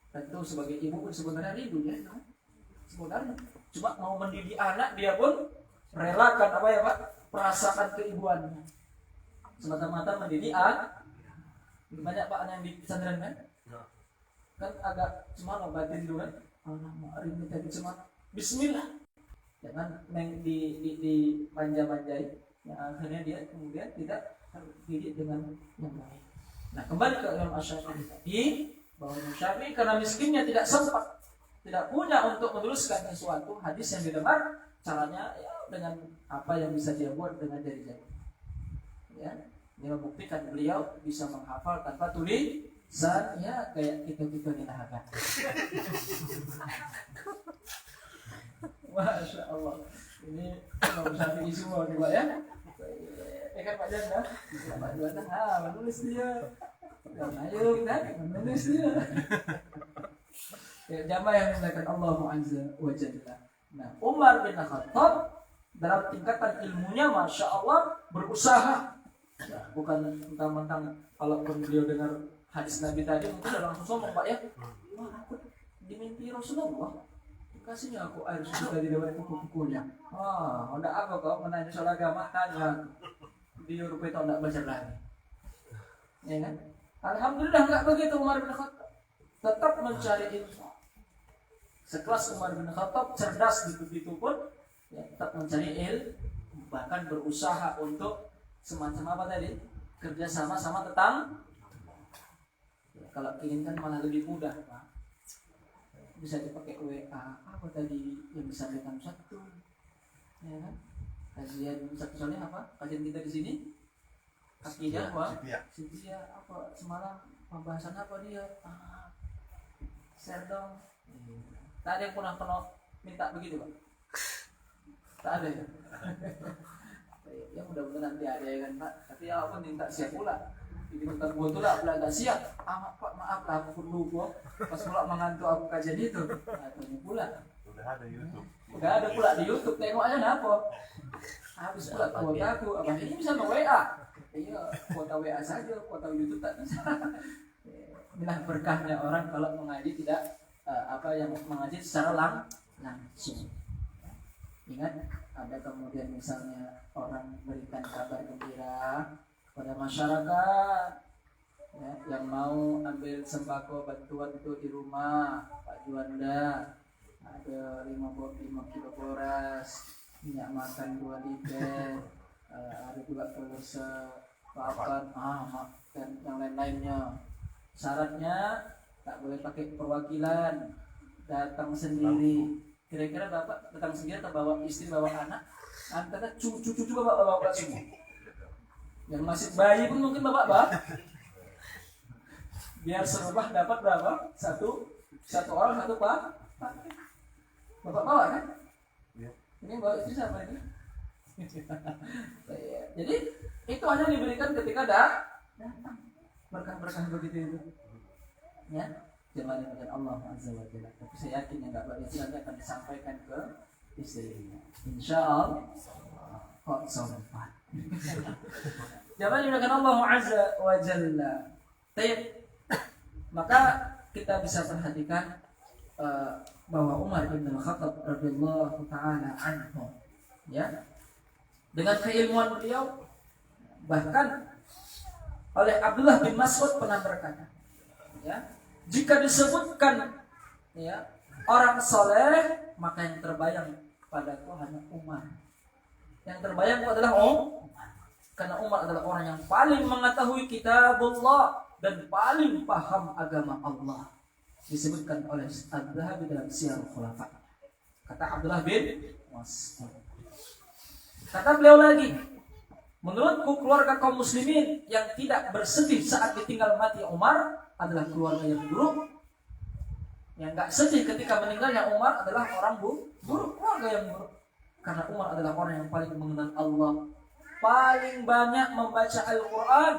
Tentu sebagai ibu pun sebenarnya rindu ya, sebenarnya. Cuma mau mendidik anak, dia pun relakan apa ya Pak? Perasaan keibuannya. Semata-mata mendidik anak. Banyak Pak yang di pesantren kan? Kan agak semangat batin dulu kan? Anak mau rindu tadi semangat. Bismillah. Jangan di manja-manjai, yang akhirnya dia kemudian tidak terdidik dengan yang baik. Nah, kembali ke Imam Syafi'i tadi, bahwa Imam Syafi'i karena miskinnya tidak sempat, tidak punya untuk menuliskan sesuatu hadis yang didengar, caranya ya dengan apa yang bisa dia buat dengan jari-jari. Ya, ini membuktikan beliau bisa menghafal tanpa tulisan, ya kayak kita nih lah kan. Masya Allah, ini Imam Syafi'i semua nih Pak ya. Kan Pak Janda, Pak Janda, menulis dia. Ayo kita menulis dia. Ya, jamaah yang dimuliakan Allah Azza wa Jalla. Nah, Umar bin Khattab dalam tingkatan ilmunya, Masya Allah, berusaha. Ya, bukan mentang-mentang kalaupun beliau dengar hadis Nabi tadi mungkin udah langsung sombong Pak ya. Wah, aku dimimpi Rasulullah. Kasihnya aku air susu tadi dari kuku-kukunya. Hendak apa kau menanya soal agama? Tanya. Dia rupanya tak belajar lagi. Ya kan? Alhamdulillah enggak begitu Umar bin Khattab. Tetap mencari ilmu. Sekelas Umar bin Khattab cerdas begitu pun, ya, tetap mencari ilmu, bahkan berusaha untuk semacam apa tadi? Kerja sama tetangga. Ya, kalau ingin kan malah lebih mudah, Pak. Bisa dipakai WA, apa tadi yang disampaikan satu, ya kan? Kajian satu soalnya apa? Kajian kita di sini, kakinya apa? Sintia apa? Semalam pembahasan apa dia? Share dong. Tak ada yang pernah minta begitu Pak? Tak ada ya? Ya mudah-mudahan nanti ada ya kan Pak. Tapi apapun minta siap pula. Jadi kita buat tu lah agak siap. Pak maaf lah aku perlu kok. Pas pula mengantuk aku kajian itu. Tanya pula. Udah ada YouTube. Udah ada pula di YouTube. Tengok aja apa. Habis pula kuota aku. Abang ini bisa WA. Iya, kuota WA saja. Kuota YouTube tak bisa. Inilah berkahnya orang kalau mengaji tidak yang mengaji secara langsung. Ingat, ada kemudian misalnya orang berikan kabar gembira pada masyarakat ya, yang mau ambil sembako bantuan itu di rumah Pak Juanda, ada 5 kilo boras, minyak makan 2 liter, ada juga telur sepapan, dan yang lain-lainnya. Syaratnya tak boleh pakai perwakilan, datang sendiri. Kira-kira bapak datang sendiri atau bawa istri, bawa anak, antara cucu bapak semua. Yang masih bayi pun mungkin bapak. Biar serubah dapat berapa? Satu orang satu pak. Bapak bawa kan? Ini bawa istri siapa ini? Jadi itu hanya diberikan ketika datang. Berkah-berkah begitu itu. Ya, jemaah dengan Allah Azza wa Jalla. Tapi saya yakin yang enggak baik nanti akan disampaikan ke istrinya. Insyaallah. Kok sopan. Jemaah dengan Allah Azza wa Jalla. Maka kita bisa perhatikan bahwa Umar bin Khattab radhiyallahu taala anhu ya, dengan keilmuan beliau, bahkan oleh Abdullah bin Mas'ud pernah berkata, ya, jika disebutkan ya orang soleh, maka yang terbayang padaku hanya Umar. Yang terbayang adalah Umar, karena Umar adalah orang yang paling mengetahui kitabullah dan paling paham agama Allah. Disebutkan oleh Al-Dhahabi dalam Siyar Khulafa. Kata Abdullah bin Mas'ud. Kata beliau lagi, menurutku keluarga kaum muslimin yang tidak bersedih saat ditinggal mati Umar adalah keluarga yang buruk. Yang enggak sedih ketika meninggalnya Umar adalah orang buruk, keluarga yang buruk. Karena Umar adalah orang yang paling mengenal Allah, paling banyak membaca Al-Quran,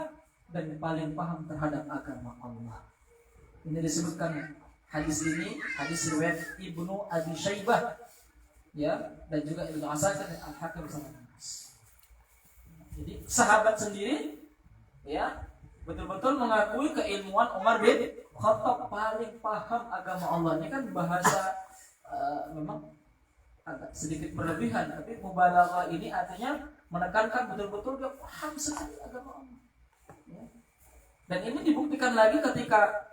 dan paling paham terhadap agama Allah. Ini disebutkan hadis riwayat Ibnu Abi Syaibah ya, dan juga Ibnu Asakir dan Al-Hakim sama Mas. Jadi sahabat sendiri ya betul-betul mengakui keilmuan Umar bin Khattab, paling paham agama Allah. Ini kan bahasa memang agak sedikit berlebihan, tapi mubalaghah ini artinya menekankan betul-betul dia paham sekali agama Allah. Ya. Dan ini dibuktikan lagi ketika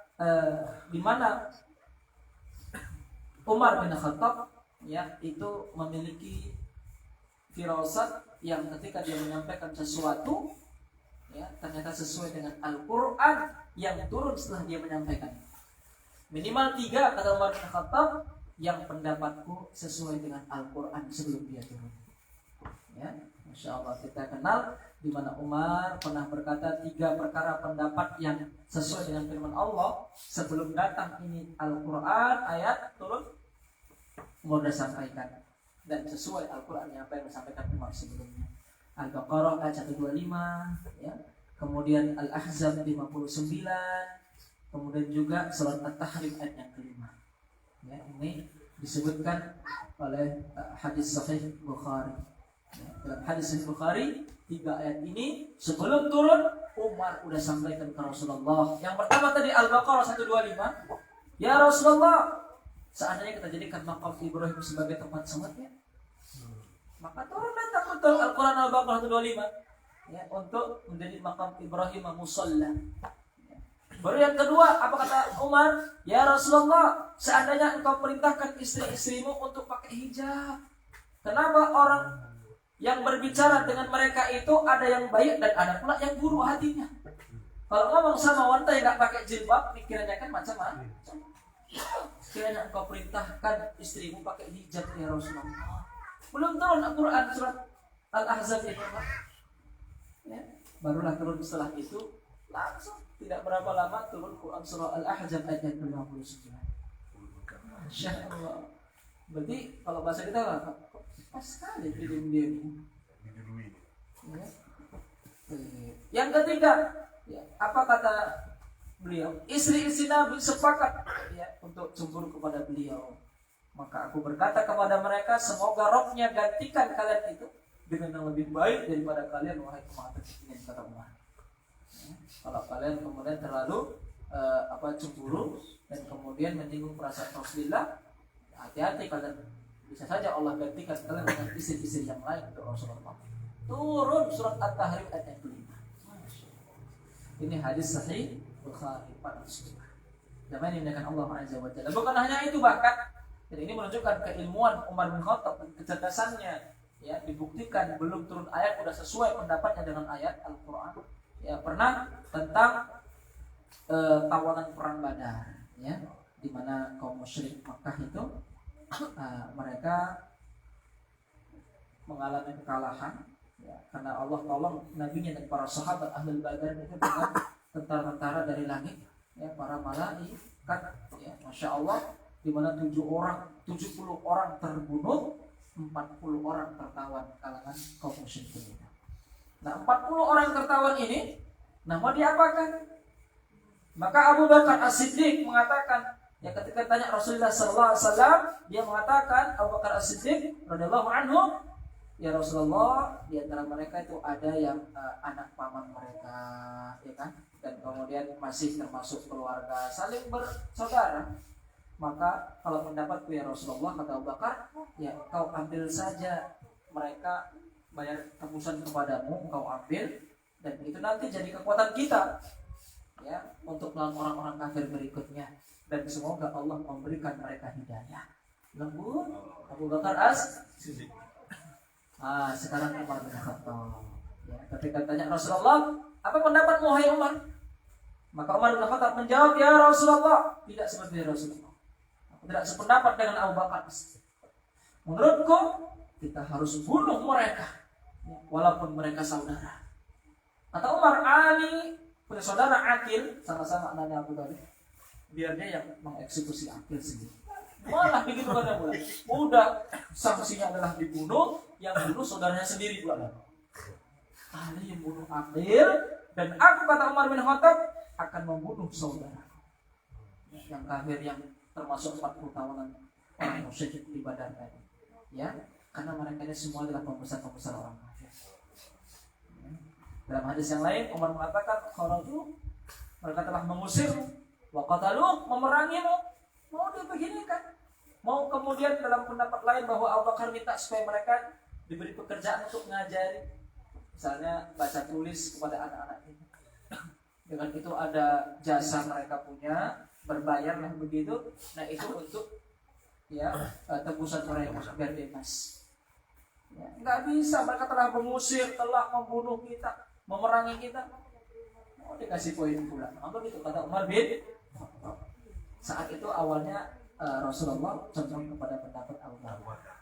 di mana Umar bin Khattab ya itu memiliki firasat yang ketika dia menyampaikan sesuatu ya ternyata sesuai dengan Al-Quran yang turun setelah dia menyampaikan. Minimal 3 kata Umar bin Khattab, yang pendapatku sesuai dengan Al-Quran sebelum dia turun. Ya, Masya Allah, kita kenal di mana Umar pernah berkata 3 perkara pendapat yang sesuai dengan firman Allah sebelum datang ini Al-Quran ayat turun, Umar sudah sampaikan dan sesuai Al-Quran yang apa yang disampaikan Umar sebelumnya. Al-Baqarah ayat 125 ya. Kemudian Al-Ahzab 59, kemudian juga surat At-Tahrim ayat yang kelima. Ya, ini disebutkan oleh hadis Sahih Bukhari. Ya, dalam hadis Sahih Bukhari 3 ayat ini sebelum turun Umar udah sampaikan ke Rasulullah. Yang pertama tadi Al-Baqarah 125. Ya Rasulullah, seandainya kita jadikan makam Ibrahim sebagai tempat salatnya, maka turun datang betul Al-Quran Al-Baqarah 125 ya, untuk menjadi makam Ibrahim musalla. Baru yang kedua, apa kata Umar? Ya Rasulullah, seandainya engkau perintahkan istri-istrimu untuk pakai hijab, kenapa orang yang berbicara dengan mereka itu ada yang baik dan ada pula yang buruk hatinya? Kalau ngomong sama wanita yang gak pakai jilbab, pikirannya kan macam-macam. Sekiranya engkau perintahkan istrimu pakai hijab ya Rasulullah. Belum turun Al-Quran surat Al-Ahzab itu, ya, barulah turun setelah itu langsung tidak berapa lama turun Quran surah Al-Ahzab ayat 59. Masya Allah. Berarti kalau bahasa kita pas sekali diam-diam. Ya. Yang ketiga, Ya, apa kata beliau? Istri-istri Nabi sepakat ya untuk cemburu kepada beliau. Maka aku berkata kepada mereka, semoga Rabb-nya gantikan kalian itu dengan yang lebih baik daripada kalian, wahai umat ini, kata Umar. Ya, kalau kalian kemudian terlalu cemburu dan kemudian menyinggung perasaan Rasulullah, hati-hati kalian, bisa saja Allah gantikan kalian dengan istri-istri yang lain untuk Rasulullah. Turun surat At-Tahrim ayat 5. Ini hadis sahih Bukhari pada Rasulullah. Zaman ini dengan Allah Azza wa Jalla. Bukan hanya itu, bahkan dan ini menunjukkan keilmuan Umar bin Khattab dan kecerdasannya. Ya, dibuktikan belum turun ayat sudah sesuai pendapatnya dengan ayat Al-Qur'an. Ya, pernah tentang tawanan perang Badar, ya, di mana kaum musyrik Makkah itu mereka mengalami kekalahan. Ya, karena Allah tolong nabinya dan para sahabat ahli Badar itu dengan tentara-tentara dari langit, ya, para malaikat, ya, masya Allah, di mana 70 orang terbunuh, 40 orang tertawan kalangan kaum musyrikin. Nah, 40 orang tertawan ini, mau diapakan? Maka Abu Bakar As-Siddiq mengatakan, ya, ketika tanya Rasulullah SAW, dia mengatakan, Abu Bakar As-Siddiq radhiyallahu anhu, ya Rasulullah, di antara mereka itu ada yang anak paman mereka, ya kan, dan kemudian masih termasuk keluarga saling bersaudara. Maka kalau pendapatku ya Rasulullah, kata Abu Bakar, ya kau ambil saja mereka, bayar tebusan kepadamu, kau ambil, dan itu nanti jadi kekuatan kita, ya, untuk melawan orang-orang kafir berikutnya, dan semoga Allah memberikan mereka hidayah. Lembut Abu Bakar As-Siddiq. Sekarang Umar bin Khattab, ya, ketika tanya Rasulullah, apa pendapatmu wahai Umar? Maka Umar bin Khattab menjawab, ya Rasulullah, tidak seperti Rasulullah, aku tidak sependapat dengan Abu Bakar. Menurutku kita harus bunuh mereka, ya, walaupun mereka saudara. Kata Umar, Ali punya saudara Aqil, sama-sama anaknya Abu Talib, biar dia yang mengeksekusi Aqil sendiri. Malah begitu kan, udah sanksinya adalah dibunuh, yang bunuh saudaranya sendiri pula. Ali yang bunuh Aqil, dan aku, kata Umar bin Khattab, akan membunuh saudara yang kafir yang termasuk 40 tawanan orang musyrik di Badar tadi. Ya, karena mereka ini semua adalah pembesar-pembesar orang kafir. Dalam hadis yang lain Umar mengatakan, kharaju, mereka telah mengusir, wa qatalu, memerangimu, mau dibeginikan. Mau kemudian dalam pendapat lain bahwa Abu Bakar minta supaya mereka diberi pekerjaan untuk mengajari, misalnya baca tulis kepada anak-anak ini. Dengan itu ada jasa mereka punya, berbayar lah begitu. Nah, itu untuk, ya, tebusan mereka biar bebas. Ya, nggak bisa, mereka telah mengusir, telah membunuh kita, memerangi kita, mau dikasih poin pula. Maka itu kata Umar bin Khattab. Saat itu awalnya Rasulullah condong kepada pendapat Abu Bakar.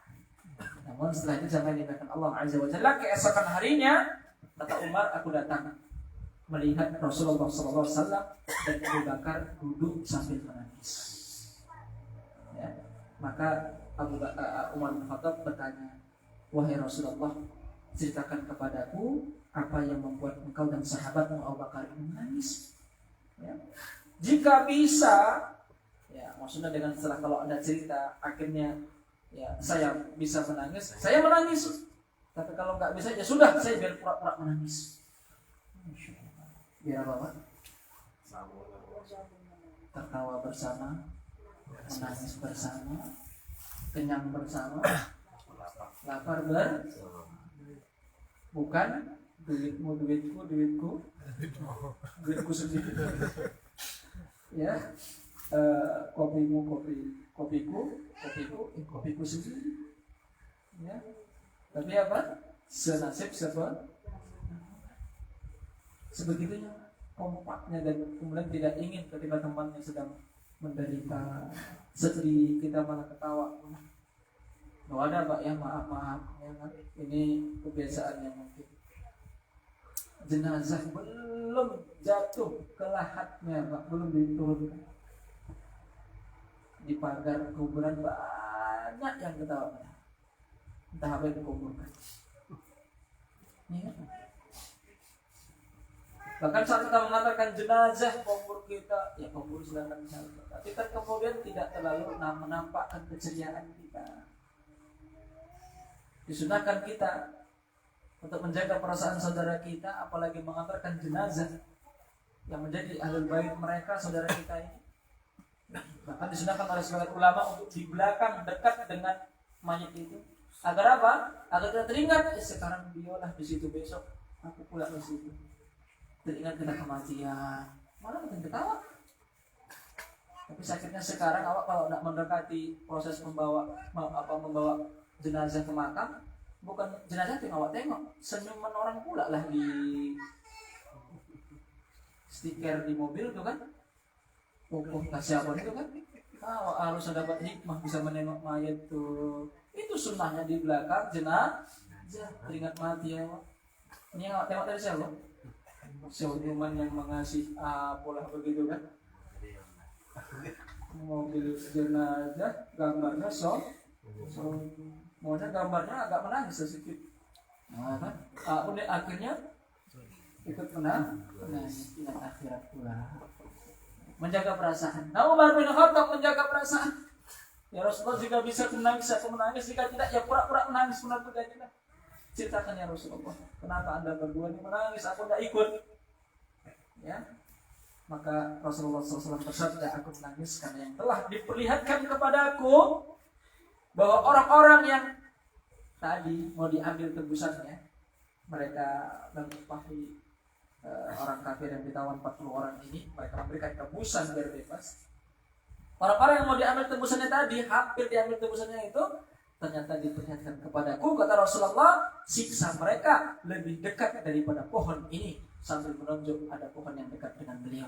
Namun setelah itu jangan dimakan Allah Azza wa Jalla. Keesokan harinya, kata Umar, aku datang melihat Rasulullah SAW dan Abu Bakar duduk sambil menangis. Ya. Maka Umar bin Khattab bertanya, wahai Rasulullah, ceritakan kepadaku apa yang membuat engkau dan sahabatmu Abu Bakar ini menangis. Ya. Jika bisa, ya, maksudnya dengan setelah kalau Anda cerita akhirnya, ya, saya bisa menangis, saya menangis. Tapi kalau nggak bisa, ya sudah, saya biar pura-pura menangis. Biar apa? Tertawa bersama, menangis bersama, kenyang bersama, lapar bukan duitmu duitku, duitku sendiri. Ya, kopimu kopiku sendiri. Ya, tapi apa? Senasib sebegitunya kompaknya, dan kemudian tidak ingin ketika temannya sedang menderita sedih kita malah ketawa. Gak ada Pak, ya, maaf ya, kan? Ini kebiasaan yang mungkin. Jenazah belum jatuh ke lahatnya Pak, belum diturunkan, di pagar kuburan banyak yang ketawa. Entah apa yang dikuburkan. Ya. Bahkan saat kita mengantarkan jenazah kubur kita, ya kubur silakan saja. Tapi kan kemudian tidak terlalu menampakkan keceriaan kita. Disunahkan kita untuk menjaga perasaan saudara kita, apalagi mengantarkan jenazah yang menjadi ahlul bait mereka, saudara kita ini. Bahkan disunahkan oleh sebagian ulama untuk di belakang dekat dengan mayat itu. Agar apa? Agar kita teringat, sekarang biolah di situ, besok aku pula di situ. Teringat kita kematian. Malah makin ketawa. Tapi sakitnya sekarang awak kalau tidak mendekati proses membawa jenazah ke makam, bukan jenazah yang awak tengok, senyuman orang pula lah di stiker di mobil itu kan. Kasih apa itu kan? Awak harus dapat hikmah bisa menengok mayat tuh. Itu sunnahnya di belakang jenazah, teringat mati ya. Ini yang awak tengok tadi siapa? Senyuman yang mengasih pola begitu kan? Mobil jenazah gambarnya maunya gambarnya agak menangis sedikit. Nah kan? Udah akhirnya ikut menangis ingat akhirat pula. Menjaga perasaan. Nah Umar bin Khattab menjaga perasaan. Ya Rasulullah jika bisa menangis aku menangis, jika tidak ya pura-pura menangis benar-benar tidak. Ceritakan ya Rasulullah, kenapa anda berdua ini menangis, aku tidak ikut. Ya, maka Rasulullah SAW bersabda, aku menangis karena yang telah diperlihatkan kepadaku bahwa orang-orang yang tadi mau diambil tebusannya, mereka mengupahi orang kafir yang ditawan 40 orang ini, mereka memberikan tebusan biar bebas. Orang-orang yang mau diambil tebusannya tadi, hampir diambil tebusannya itu, ternyata diperlihatkan kepadaku, kata Rasulullah, siksa mereka lebih dekat daripada pohon ini, sambil menunjuk ada pohon yang dekat dengan beliau.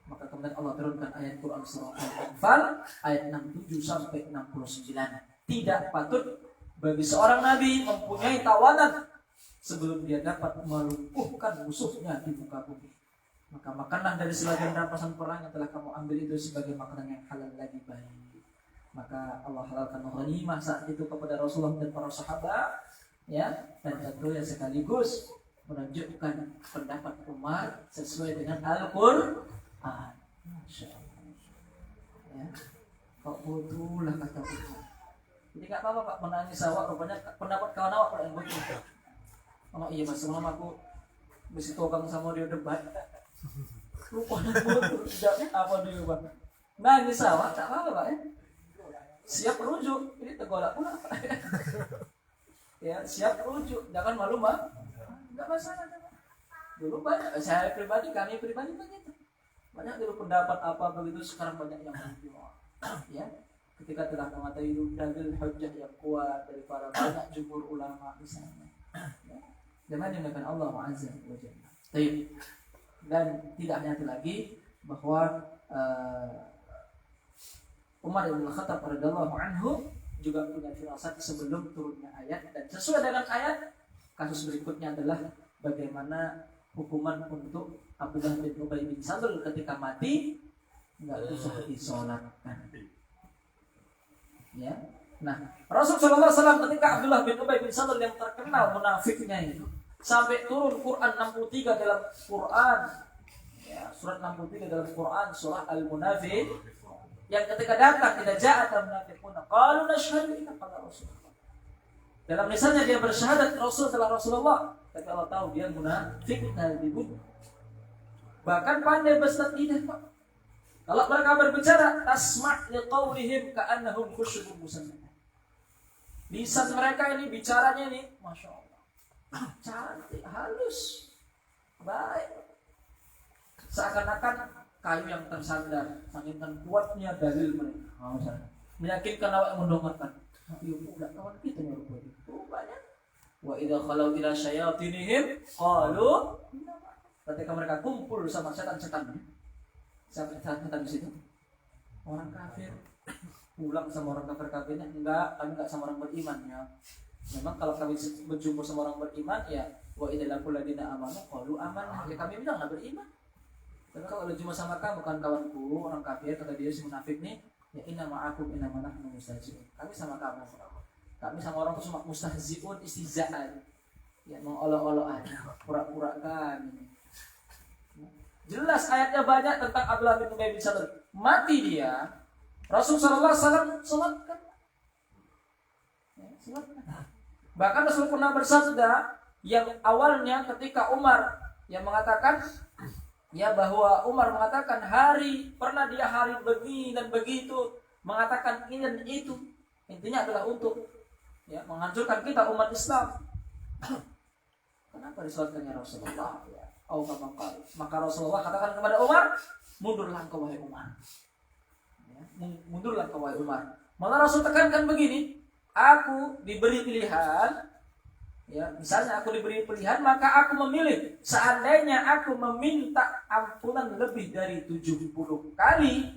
Maka kemudian Allah turunkan ayat Quran surah Al-Anfal ayat 67 sampai 69. Tidak patut bagi seorang nabi mempunyai tawanan sebelum dia dapat melumpuhkan musuhnya di muka bumi. Maka makanlah dari sebagian rampasan perang yang telah kamu ambil itu sebagai makanan yang halal lagi baik. Maka Allah halalkan ghanimah saat itu kepada Rasulullah dan para sahabat, ya, dan tentu yang sekaligus menunjukkan pendapat Umar sesuai dengan Al-Qur'an. Masya Allah. Ya, kau butuhlah kata Umar. Jadi nggak apa-apa Pak menangis awak, rupanya pendapat kawan awak yang betul. Oh iya mas, semalam aku besi tokang sama dia debat. Rupanya betul, tidak apa dia Pak. Nangis awak, tak apa-apa Pak ya. Siap rujuk, ini tegolak pula. Ya, siap rujuk, jangan malu Pak. Enggak masalah. Dulu banyak, saya pribadi, kami pribadi begitu. Banyak dulu pendapat apa begitu, sekarang banyak yang menjual. Ya, ketika telah mengatai dalil hujjah yang kuat dari para banyak jumhur ulama misalnya. Ya. Jangan dimakan Allah Azza wa Jalla. Dan tidak hanya itu lagi bahwa Umar bin Khattab radhiyallahu anhu juga punya firasat sebelum turunnya ayat, dan sesuai dengan ayat kasus berikutnya adalah bagaimana hukuman untuk Abdullah bin Ubay bin Salul ketika mati enggak usah disolatkan. Ya. Nah, Rasulullah SAW ketika Abdullah bin Ubay bin Salul yang terkenal munafiknya itu sampai turun Quran 63 dalam Quran, ya, surat 63 dalam Quran surah Al-Munafiq, yang ketika datang tidak ja'at al-munafiquna qalu nashhadu innaka rasulullah. Dalam lisannya dia bersyahadat Rasul adalah Rasulullah, tapi Allah tahu dia munafik kadzibun. Bahkan pandai berstatistik Pak. Kalau mereka berbicara tasma' liqaulihim ka'annahum khusyubun musannad. Lisan mereka ini bicaranya ini Masya Allah cantik, halus, baik, seakan-akan kayu yang tersandar, saking kuatnya dalil mereka. Meyakinkan awak yang mendengarkan. Yuk, udah kawan kita nih rupanya. Wa idza khalau ila syayatinihim qalu, ketika mereka kumpul sama setan-setan. Setan di situ. Orang kafir pulang sama orang kafirnya, enggak, kami enggak sama orang beriman ya. Memang kalau kami berjumpa sama orang beriman ya wa idza laqul ladina amanu qalu amanah. Ya kami bilang enggak beriman. Tapi kalau berjumpa sama kamu kan kawanku orang kafir, kata dia si munafik nih, ya inna ma'akum inna manahnu mustahzi'un. Kami sama kamu. Kami sama orang itu cuma mustahzi'un, istihza'an. Ya mengolok-olok aja, pura-pura kan. Jelas ayatnya banyak tentang Abdullah bin Ubay bin Salul. Mati dia, Rasulullah SAW sholatkan. Bahkan Rasul pernah bersabda yang awalnya ketika Umar yang mengatakan bahwa Umar mengatakan pernah dia hari begini dan begitu, mengatakan ini dan itu, intinya adalah untuk menghancurkan kita umat Islam. Kenapa disolatkannya Rasulullah? Maka Rasulullah katakan kepada Umar, mundurlah engkau wahai Umar. Mundurlah engkau wahai Umar. Malah Rasul tekankan begini, aku diberi pilihan, misalnya aku diberi pilihan, maka aku memilih. Seandainya aku meminta ampunan lebih dari 70 kali,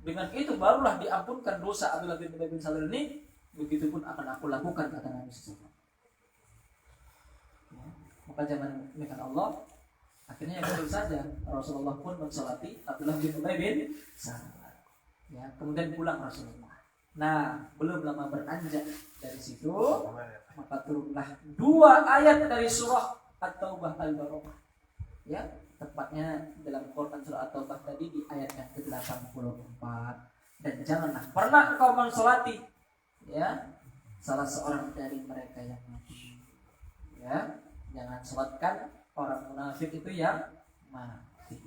dengan itu barulah diampunkan dosa Abdullah bin Ubay bin Salul ini. Begitupun akan aku lakukan, kata Nabi SAW. Maka jangan demikian Allah. Akhirnya yang betul saja Rasulullah pun mensolati Abdullah bin Ubay bin Salul. Kemudian pulang Rasulullah. Nah, belum lama beranjak dari situ, maka turunlah 2 ayat dari surah At-Taubah Al-Baqarah. Tepatnya dalam Quran surah At-Taubah tadi di ayat yang ke-84. Dan janganlah pernah engkau mensolati salah seorang dari mereka yang mati. Jangan sholatkan orang munafik itu yang mati.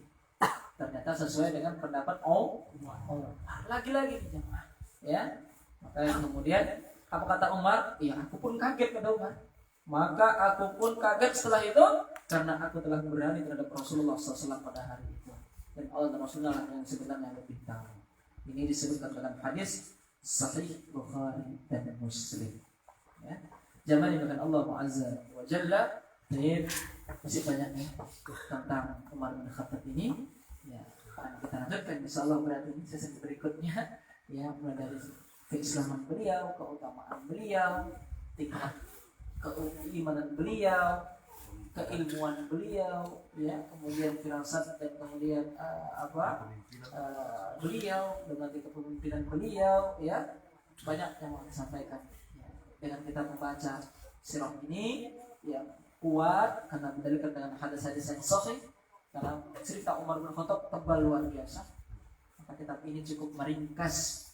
Ternyata sesuai dengan pendapat lagi-lagi jemaah. Maka kemudian apa kata Umar? Aku pun kaget, kata Umar. Maka aku pun kaget setelah itu karena aku telah berani terhadap Rasulullah SAW pada hari itu. Dan Allah dan Rasulullah yang sebenarnya lebih tahu. Ini disebutkan dalam hadis Sahih Bukhari dan Muslim. Zaman dengan Allah Azza wa Jalla. Masih banyak tentang Umar bin Khattab ini. Akan kita lanjutkan insyaallah berarti ini sesi berikutnya. Mulai dari keislaman beliau, keutamaan beliau, tingkat keimanan beliau, keilmuan beliau, kemudian firasat dan kemudian beliau dengan kepemimpinan beliau, banyak yang mau disampaikan. Dengan kita membaca sirah ini yang kuat karena berdalilkan dengan hadis-hadis yang sahih, karena cerita Umar bin Khattab tebal luar biasa. Maka kitab ini cukup meringkas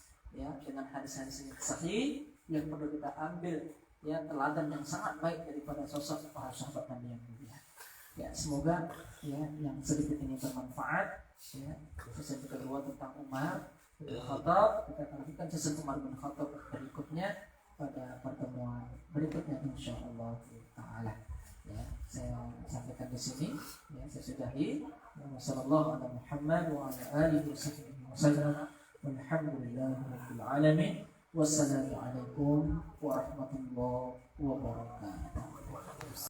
dengan hadis-hadis yang sahih yang perlu kita ambil teladan yang sangat baik daripada sosok para sahabat Nabi yang mulia. Semoga yang sedikit ini bermanfaat. Sesi kedua tentang Umar bin Khattab, kita akan lanjutkan sesi Umar bin Khattab berikutnya pada pertemuan berikutnya insyaallah taala. Saya sampaikan di sini. Saya sudahi. Wassallallahu ala Muhammad wa ala alihi wasallam. Walhamdulillahirabbil alamin. Wassalamualaikum warahmatullahi wabarakatuh.